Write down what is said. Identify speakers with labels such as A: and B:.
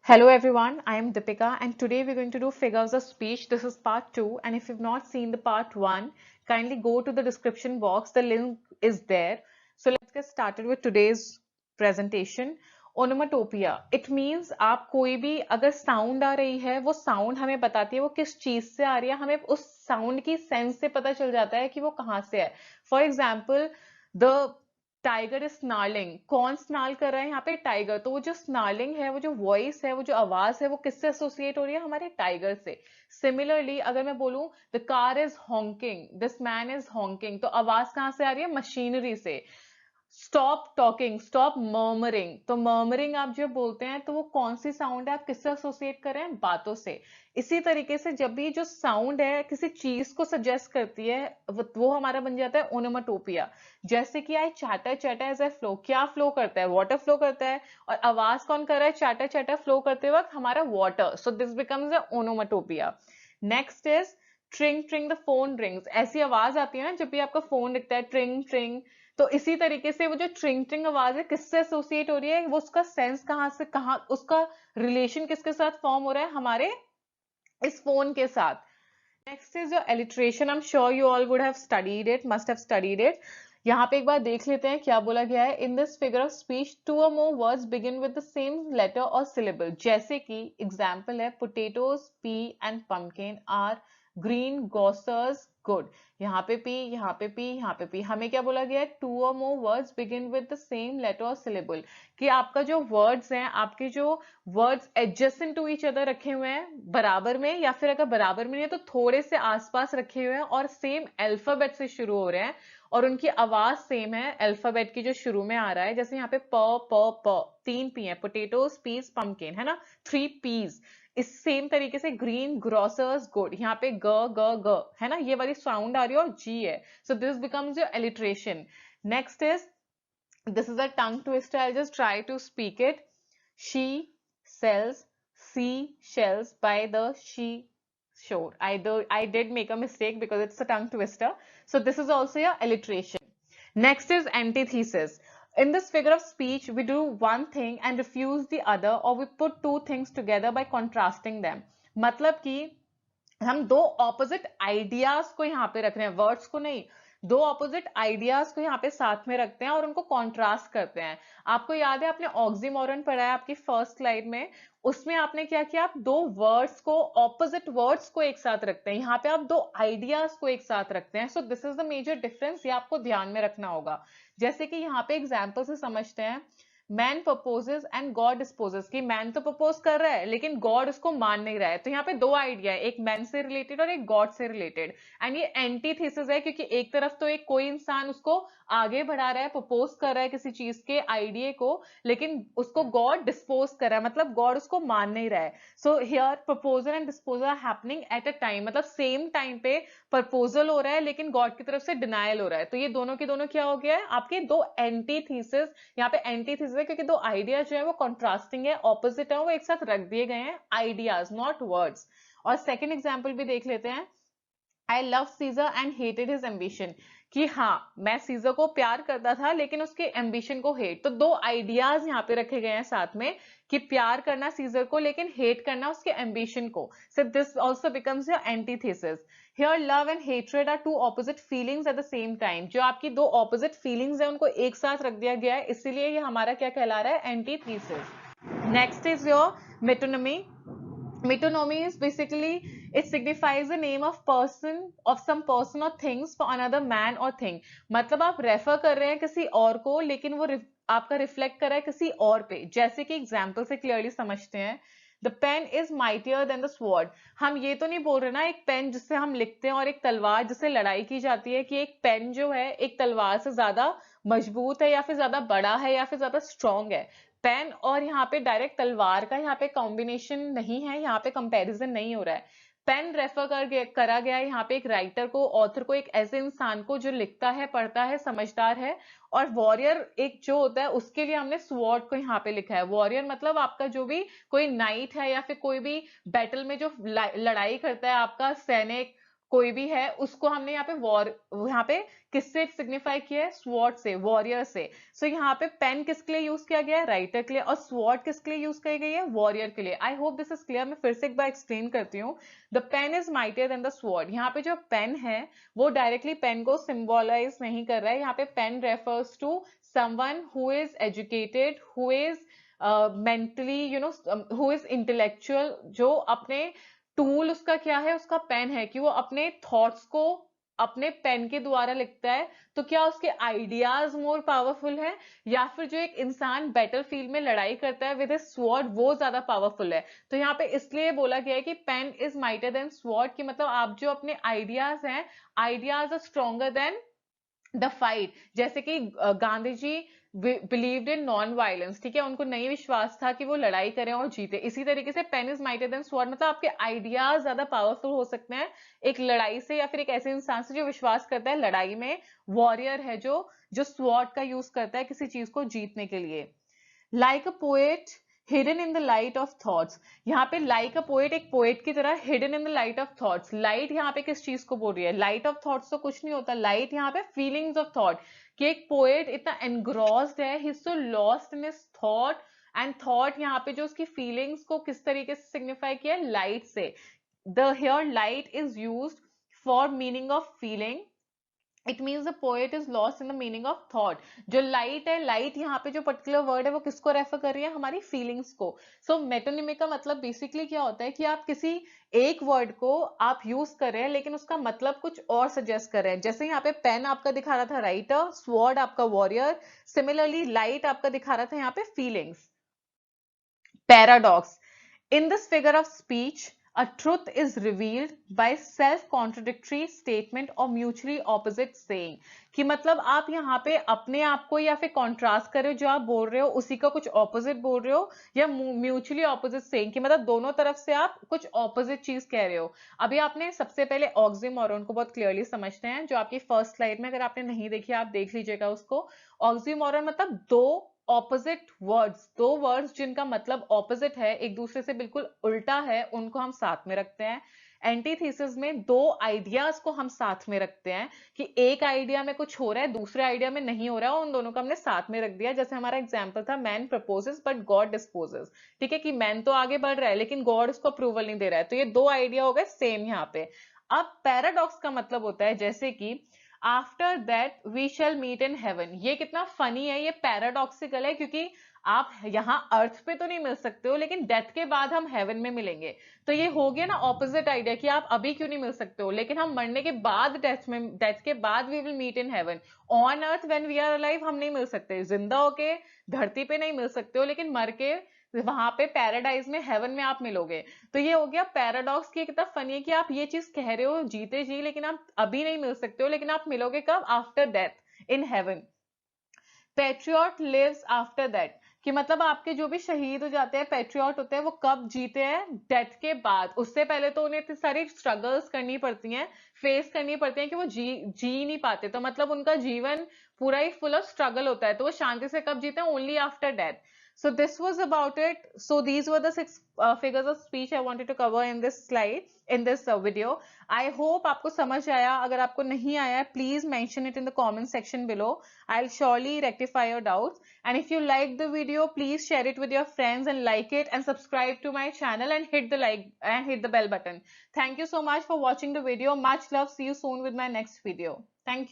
A: Hello everyone, I am Deepika and today we're going to do figures of speech. This is part 2 and if you've not seen the part 1, kindly go to the description box. The link is there. So let's get started with today's presentation. Onomatopoeia. It means आप कोई भी अगर sound आ रही है वो sound हमें बताती है वो किस चीज से आ रही है, हमें उस साउंड की सेंस से पता चल जाता है कि वो कहाँ से है. For example the tiger is snarling. कौन स्नार्ल कर रहा है यहाँ पे? टाइगर. तो वो जो स्नार्लिंग है, वो जो वॉइस है, वो जो आवाज है, वो किससे एसोसिएट हो रही है? हमारे टाइगर से. सिमिलरली अगर मैं बोलूं the car is honking, this man is honking, तो आवाज कहाँ से आ रही है? मशीनरी से. स्टॉप टॉकिंग, स्टॉप मर्मरिंग, तो मर्मरिंग आप जब बोलते हैं तो वो कौन सी साउंड है? आप किससे एसोसिएट कर रहे हैं? बातों से. इसी तरीके से जब भी जो साउंड है किसी चीज को सजेस्ट करती है वो हमारा बन जाता है ओनोमाटोपिया. जैसे कि I chatter chatter as a flow. क्या फ्लो करता है? वाटर फ्लो करता है. और आवाज कौन कर रहा है चैटर चैटर फ्लो करते वक्त? हमारा water. So this becomes a onomatopoeia. Next is tring tring the phone rings. ऐसी आवाज आती है ना जब भी आपका फोन दिखता है, ट्रिंग ट्रिंग. तो इसी तरीके से वो जो ट्रिंग ट्रिंग आवाज है किससे एसोसिएट हो रही है? वो उसका सेंस कहाँ से कहाँ, उसका रिलेशन किसके साथ फॉर्म हो रहा है? हमारे इस फोन के साथ. Next is your alliteration. I am sure you all would have studied it, must have studied it. यहाँ पे एक बार देख लेते हैं क्या बोला गया है. In this figure of speech two और more words begin with the same letter और सिलेबल. जैसे कि एग्जांपल है potatoes, P and pumpkin are green grocers good. यहाँ पे पी, यहाँ पे पी, यहाँ पे पी. हमें क्या बोला गया है? टू और more words begin with the same letter और सिलेबल. कि आपका जो वर्ड्स हैं, आपके जो words adjacent to each other रखे हुए हैं बराबर में, या फिर अगर बराबर में नहीं है तो थोड़े से आसपास रखे हुए हैं और सेम अल्फाबेट से शुरू हो रहे हैं और उनकी आवाज सेम है अल्फाबेट की जो शुरू में आ रहा है. जैसे यहाँ पे प प प, 3 पी है. पोटेटोज, पीस, पम्पकिन, है ना, 3 पीज. इस सेम तरीके से ग्रीन ग्रोसर्स गुड. यहाँ पे ग ग ग है ना, ये वाली साउंड आ रही है और जी है. सो this becomes your alliteration. Next is, this is a tongue twister. I'll just try to speak it. She sells seashells by the seashore. I did make a mistake because it's a tongue twister. So this is also your alliteration. Next is antithesis. In this figure of speech, we do one thing and refuse the other, or we put two things together by contrasting them. मतलब कि हम दो opposite ideas को यहाँ पे रख रहे हैं, वर्ड्स को नहीं. दो ऑपोजिट आइडियाज को यहाँ पे साथ में रखते हैं और उनको कॉन्ट्रास्ट करते हैं. आपको याद है आपने ऑक्सीमोरन पढ़ा है आपकी फर्स्ट स्लाइड में. उसमें आपने क्या किया? आप दो वर्ड्स को, ऑपोजिट वर्ड्स को एक साथ रखते हैं. यहाँ पे आप दो आइडियाज को एक साथ रखते हैं. So this is the major difference. ये आपको ध्यान में रखना होगा. जैसे कि यहाँ पे एग्जाम्पल से समझते हैं. Man proposes and God disposes. कि मैन तो प्रपोज कर रहा है लेकिन गॉड उसको मान नहीं रहा है. तो यहाँ पे दो आइडिया है, एक मैन से रिलेटेड और एक गॉड से रिलेटेड. एंड ये एंटीथेसिस है क्योंकि एक तरफ तो एक कोई इंसान उसको आगे बढ़ा रहा है, प्रपोज कर रहा है किसी चीज के आइडिया को, लेकिन उसको गॉड डिस्पोज कर रहा है, मतलब गॉड उसको मान नहीं रहा है. So here proposal and disposal are happening at a time, मतलब सेम टाइम पे प्रपोजल हो रहा है लेकिन गॉड की तरफ से डिनायल हो रहा है. तो ये दोनों के दोनों क्या हो गया है? आपके दो एंटीथेसिस. यहाँ पे एंटीथेसिस है क्योंकि दो आइडिया जो है वो कॉन्ट्रास्टिंग है, ऑपोजिट है, वो एक साथ रख दिए गए हैं. Ideas not words. और सेकंड एग्जांपल भी देख लेते हैं. I love Caesar and hated his ambition. कि हाँ, मैं सीजर को प्यार करता था लेकिन उसके एम्बिशन को हेट. तो दो आइडियाज यहाँ पे रखे गए हैं साथ में कि प्यार करना सीजर को लेकिन हेट करना उसके एम्बिशन को. So this also becomes your antithesis. Here love and hatred are two opposite feelings at the same time. जो आपकी दो ऑपोजिट फीलिंग्स है उनको एक साथ रख दिया गया है, इसीलिए ये हमारा क्या कहला रहा है? Antithesis. Next is your metonymy. Metonymy is basically, it signifies the name of person, of some person or things for another man or thing. मतलब आप रेफर कर रहे हैं किसी और को लेकिन वो आपका रिफ्लेक्ट कर रहा है किसी और पे. जैसे कि एग्जाम्पल से क्लियरली समझते हैं. The pen is mightier than the sword. हम ये तो नहीं बोल रहे ना एक पेन जिससे हम लिखते हैं और एक तलवार जिससे लड़ाई की जाती है, कि एक पेन जो है एक तलवार से ज्यादा मजबूत है या फिर ज्यादा बड़ा है या फिर ज्यादा स्ट्रॉन्ग है. पेन और यहाँ पे डायरेक्ट तलवार का यहाँ पे कॉम्बिनेशन नहीं है, यहाँ पे कंपैरिजन नहीं हो रहा है. पेन रेफर करा गया है यहाँ पे एक राइटर को, ऑथर को, एक ऐसे इंसान को जो लिखता है, पढ़ता है, समझदार है. और वॉरियर एक जो होता है उसके लिए हमने स्वॉर्ड को यहाँ पे लिखा है. वॉरियर मतलब आपका जो भी कोई नाइट है या फिर कोई भी बैटल में जो लड़ाई करता है, आपका सैनिक, कोई भी है उसको हमने यहाँ पे यहाँ पे किससे सिग्निफाई किया है, स्वॉर्ड से, वॉरियर से। सो यहाँ पे पेन किसके लिए यूज किया गया है, राइटर के लिए, और स्वॉर्ड किसके लिए यूज की गई है, वॉरियर के लिए। I hope this is clear. मैं फिर से एक बार एक्सप्लेन करती हूँ। The pen is mightier than the sword. यहाँ पे जो पेन है वो डायरेक्टली पेन को सिंबलाइज नहीं कर रहा है। यहाँ पे pen refers to someone who is educated, who is mentally who is intellectual, जो अपने टूल उसका क्या है, उसका पेन है, कि वो अपने थॉट्स को अपने पेन के द्वारा लिखता है। तो क्या उसके आइडियाज मोर पावरफुल है, या फिर जो एक इंसान बैटलफील्ड में लड़ाई करता है विद स्वॉर्ड वो ज्यादा पावरफुल है। तो यहाँ पे इसलिए बोला गया है कि pen is mightier than sword, कि मतलब आप जो अपने आइडियाज हैं, ideas are stronger than the fight. जैसे कि Gandhi ji believed in non violence, ठीक है, उनको नहीं विश्वास था कि वो लड़ाई करें और जीते। इसी तरीके से pen is mightier than sword, मतलब आपके आइडियाज ज्यादा पावरफुल हो सकते हैं एक लड़ाई से, या फिर एक ऐसे इंसान से जो विश्वास करता है लड़ाई में वॉरियर है, जो जो स्वॉर्ड का यूज करता है किसी चीज को जीतने के लिए। Like a poet hidden in the light of thoughts. यहाँ पे लाइक अ पोएट, एक पोएट की तरह, hidden in the light of thoughts. Light यहाँ पे किस चीज को बोल रही है, लाइट ऑफ थॉट्स तो कुछ नहीं होता, लाइट यहाँ पे फीलिंग्स ऑफ थॉट, कि एक पोएट इतना एनग्रॉस्ड है, he is so lost in his thought, and thought यहाँ पे जो उसकी फीलिंग्स को किस तरीके से सिग्निफाई किया, लाइट से। The here light is used for meaning of feeling. It means the poet is lost in the meaning of thought. जो लाइट है, लाइट यहाँ पे जो पर्टिकुलर वर्ड है वो किसको रेफर कर रही है, हमारी फीलिंग्स को। सो मेटोनिमी का मतलब बेसिकली क्या होता है कि आप किसी एक वर्ड को आप यूज कर रहे हैं लेकिन उसका मतलब कुछ और सजेस्ट कर रहे हैं। जैसे यहाँ पे पेन आपका दिखा रहा था राइटर, स्वॉर्ड आपका वॉरियर, सिमिलरली लाइट आपका दिखा रहा था यहाँ पे feelings. Paradox. In this figure of speech, a truth is revealed by self-contradictory statement or mutually opposite saying। कि मतलब आप यहाँ पे अपने आप को या फिर कॉन्ट्रास्ट कर रहे हो, जो आप बोल रहे हो उसी का कुछ ऑपोजिट बोल रहे हो, या म्यूचुअली ऑपोजिट सेइंग, कि मतलब दोनों तरफ से आप कुछ ऑपोजिट चीज कह रहे हो। अभी आपने सबसे पहले ऑक्सीमोरन को बहुत क्लियरली समझते हैं, जो आपकी फर्स्ट स्लाइड में, अगर आपने नहीं देखी आप देख लीजिएगा उसको। ऑक्सीमोरन मतलब दो ऑपोजिट वर्ड्स, दो वर्ड्स जिनका मतलब ऑपोजिट है, एक दूसरे से बिल्कुल उल्टा है, उनको हम साथ में रखते हैं। एंटीथीसिस में दो आइडियाज को हम साथ में रखते हैं, कि एक आइडिया में कुछ हो रहा है, दूसरे आइडिया में नहीं हो रहा है, और उन दोनों को हमने साथ में रख दिया। जैसे हमारा एग्जांपल था, man proposes but God disposes. ठीक है, कि मैन तो आगे बढ़ रहा है लेकिन गॉड उसको अप्रूवल नहीं दे रहा है। तो ये दो आइडिया हो गए सेम यहाँ पे। अब पैराडॉक्स का मतलब होता है जैसे कि after that we shall meet in heaven. ये कितना फनी है, ये पैराडॉक्सिकल है, क्योंकि आप यहाँ अर्थ पे तो नहीं मिल सकते हो लेकिन डेथ के बाद हम हेवन में मिलेंगे। तो ये हो गया ना ऑपोजिट आइडिया, कि आप अभी क्यों नहीं मिल सकते हो, लेकिन हम मरने के बाद डेथ के बाद we will meet in heaven. On earth when we are alive हम नहीं मिल सकते, जिंदा होके धरती पे नहीं मिल सकते हो, लेकिन मर के वहां पे पैराडाइज में, हेवन में आप मिलोगे। तो ये हो गया पैराडॉक्स, की कितना फनी है कि आप ये चीज कह रहे हो जीते जी, लेकिन आप अभी नहीं मिल सकते हो, लेकिन आप मिलोगे कब, after death in heaven. Patriot lives after that, कि मतलब आपके जो भी शहीद हो जाते हैं, पेट्रियट होते हैं, वो कब जीते हैं, डेथ के बाद। उससे पहले तो उन्हें इतनी सारी स्ट्रगल्स करनी पड़ती हैं, फेस करनी पड़ती हैं, कि वो जी नहीं पाते। तो मतलब उनका जीवन पूरा ही फुल ऑफ स्ट्रगल होता है, तो वो शांति से कब जीते हैं, only after death. So this was about it. So these were the 6 figures of speech I wanted to cover in this slide, in this video. I hope आपको समझ आया। अगर आपको नहीं आया, please mention it in the comment section below. I'll surely rectify your doubts. And if you like the video, please share it with your friends and like it, and subscribe to my channel and hit the like and hit the bell button. Thank you so much for watching the video. Much love. See you soon with my next video. Thank you.